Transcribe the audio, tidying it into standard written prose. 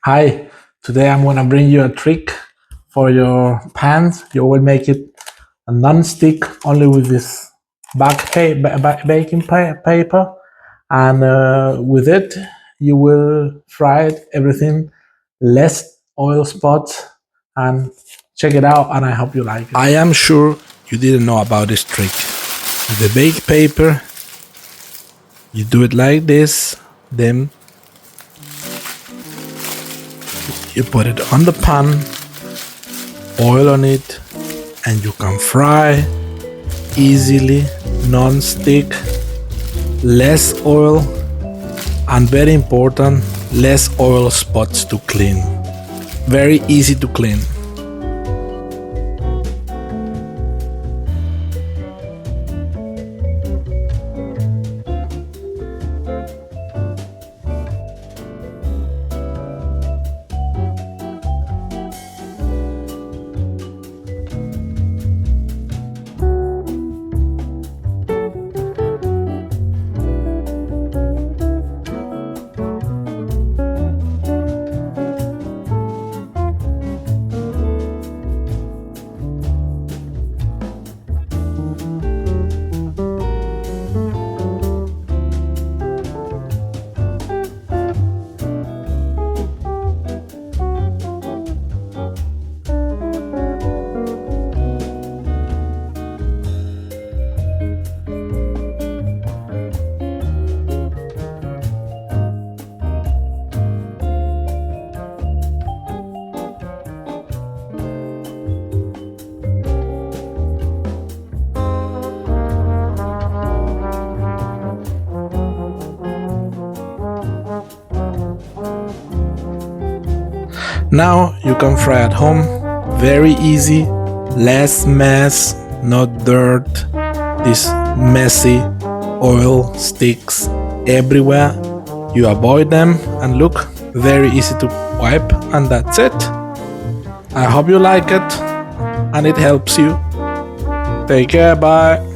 Hi, today I'm gonna bring you a trick for your pans. You will make it a non-stick only with this baking paper, and with it you will fry it everything less oil spots. And check it out, and I hope you like it. I am sure you didn't know about this trick. With the bake paper, you do it like this, then you put it on the pan, oil on it, and you can fry easily, non-stick, less oil, and very important, less oil spots to clean. Very easy to clean. Now you can fry at home, very easy, less mess, no dirt, this messy oil sticks everywhere. You avoid them and look, very easy to wipe, and that's it. I hope you like it and it helps you. Take care, bye.